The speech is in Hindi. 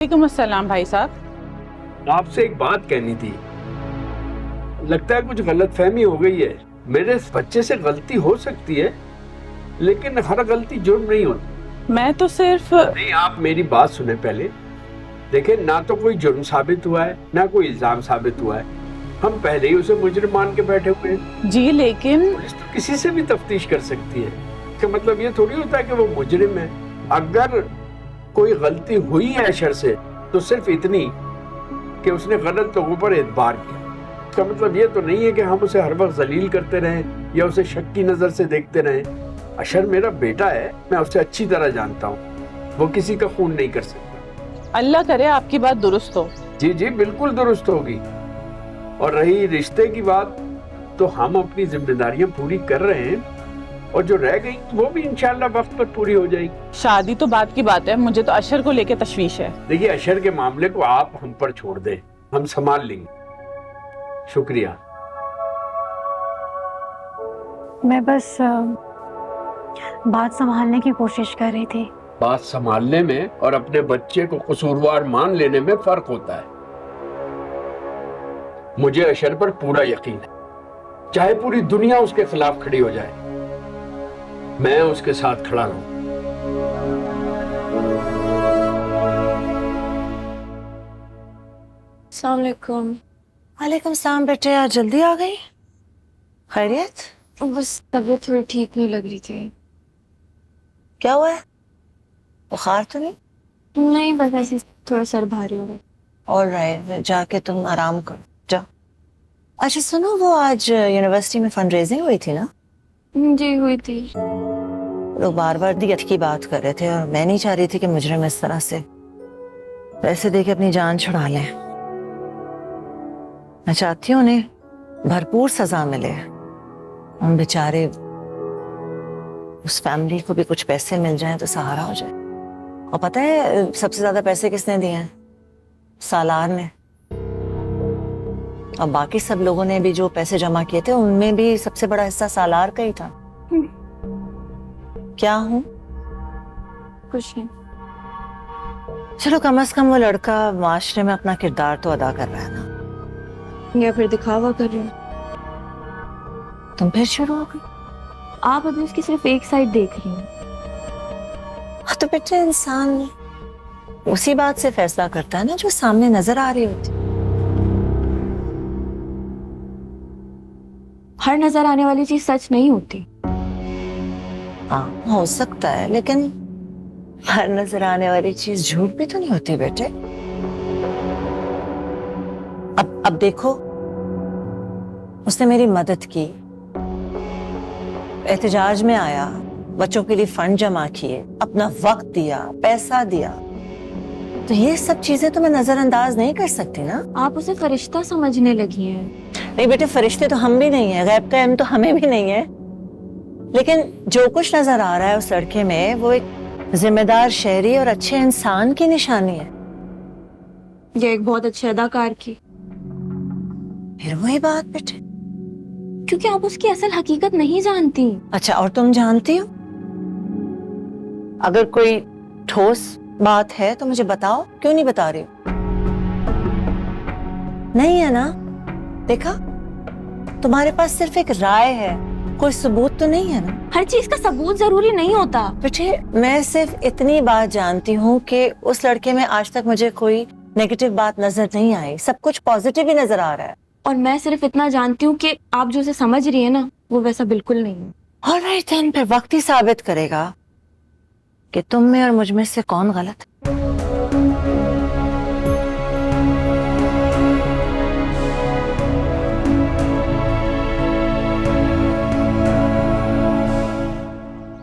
वालेकुम अस्सलाम भाई साहब। आपसे एक बात कहनी थी। लगता है कुछ गलत फहमी हो गई है। मेरे इस बच्चे से गलती हो सकती है, लेकिन हर गलती जुर्म नहीं होती। मैं तो सिर्फ नहीं, आप मेरी बात सुने पहले। देखें, ना तो कोई जुर्म साबित हुआ है, ना कोई इल्जाम साबित हुआ है। हम पहले ही उसे मुजरिम मान के बैठे हुए हैं। जी, लेकिन पुलिस तो किसी से भी तफ्तीश कर सकती है। इसका मतलब ये थोड़ी होता है कि वो मुजरिम है। अगर कोई गलती हुई है अशर से, तो सिर्फ इतनी कि उसने गलत लोगों पर एतबार किया। इसका मतलब ये तो नहीं है कि हम उसे हर वक्त जलील करते रहें या उसे शक की नजर से देखते रहें। अशर मेरा बेटा है, मैं उसे अच्छी तरह जानता हूँ। वो किसी का खून नहीं कर सकता। अल्लाह करे आपकी बात दुरुस्त हो। जी जी, बिल्कुल दुरुस्त होगी। और रही रिश्ते की बात, तो हम अपनी जिम्मेदारियां पूरी कर रहे हैं, और जो रह गई वो भी इंशाल्लाह वक्त पर पूरी हो जाएगी। शादी तो बात की बात है, मुझे तो अशर को लेके तशवीश है। देखिए, अशर के मामले को आप हम पर छोड़ दें, हम संभाल लेंगे। शुक्रिया। मैं बस बात संभालने की कोशिश कर रही थी। बात संभालने में और अपने बच्चे को कसूरवार मान लेने में फर्क होता है। मुझे अशर पर पूरा यकीन है, चाहे पूरी दुनिया उसके खिलाफ खड़ी हो जाए, मैं उसके साथ खड़ा रहूं। अस्सलाम वालेकुम। वालेकुम सलाम बेटे, आज जल्दी आ गई? खैरियत? बस तबीयत थोड़ी ठीक नहीं लग रही थी। क्या हुआ है? बुखार तो नहीं? नहीं, बस ऐसे थोड़ा सर भारी हो गया। ऑलराइट, जाके तुम आराम करो, जाओ। अच्छा सुनो, वो आज यूनिवर्सिटी में फंड रेजिंग हुई थी ना? जी हुई थी। लोग बार बार दियत की बात कर रहे थे, और मैं नहीं चाह रही थी कि मुजरिम इस तरह से पैसे दे के अपनी जान छुड़ा लें। मैं चाहती हूँ उन्हें भरपूर सजा मिले। उन बेचारे उस फैमिली को भी कुछ पैसे मिल जाएं तो सहारा हो जाए। और पता है सबसे ज्यादा पैसे किसने दिए हैं? सालार ने। और बाकी सब लोगों ने भी जो पैसे जमा किए थे, उनमें भी सबसे बड़ा हिस्सा सालार का ही था। क्या हूँ? कुछ नहीं। चलो, कम से कम वो लड़का माशरे में अपना किरदार तो अदा कर रहा है ना। या फिर दिखावा कर रहे हो? तुम फिर शुरू हो गई। आप अभी उसकी सिर्फ एक साइड देख रही हैं। हाँ, तो बेटे इंसान उसी बात से फैसला करता है ना जो सामने नजर आ रही होती। हर नजर आने वाली चीज सच नहीं होती। हाँ, हो सकता है, लेकिन हर नजर आने वाली चीज झूठ भी तो नहीं होती बेटे। अब देखो, उसने मेरी मदद की, एहतजाज में आया, बच्चों के लिए फंड जमा किए, अपना वक्त दिया, पैसा दिया, तो ये सब चीजें तो मैं नजरअंदाज नहीं कर सकती ना। आप उसे फरिश्ता समझने लगी हैं। नहीं बेटे, फरिश्ते तो हम भी नहीं है, गैब का इल्म तो हमें भी नहीं है, लेकिन जो कुछ नजर आ रहा है उस लड़के में, वो एक जिम्मेदार शहरी और अच्छे इंसान की निशानी है। या एक बहुत अच्छे अदाकार की। फिर वही बात बेटे। क्योंकि आप उसकी असल हकीकत नहीं जानती। अच्छा, और तुम जानती हो? अगर कोई ठोस बात है तो मुझे बताओ, क्यों नहीं बता रही हो? नहीं है ना? देखा, तुम्हारे पास सिर्फ एक राय है, कोई सबूत तो नहीं है ना। हर चीज का सबूत जरूरी नहीं होता। बेटे, मैं सिर्फ इतनी बात जानती हूँ कि उस लड़के में आज तक मुझे कोई नेगेटिव बात नजर नहीं आई, सब कुछ पॉजिटिव ही नजर आ रहा है। और मैं सिर्फ इतना जानती हूँ कि आप जो उसे समझ रही है ना, वो वैसा बिल्कुल नहीं है। ऑलराइट देन, फिर वक्त ही साबित करेगा कि तुम में और मुझ में से कौन गलत है।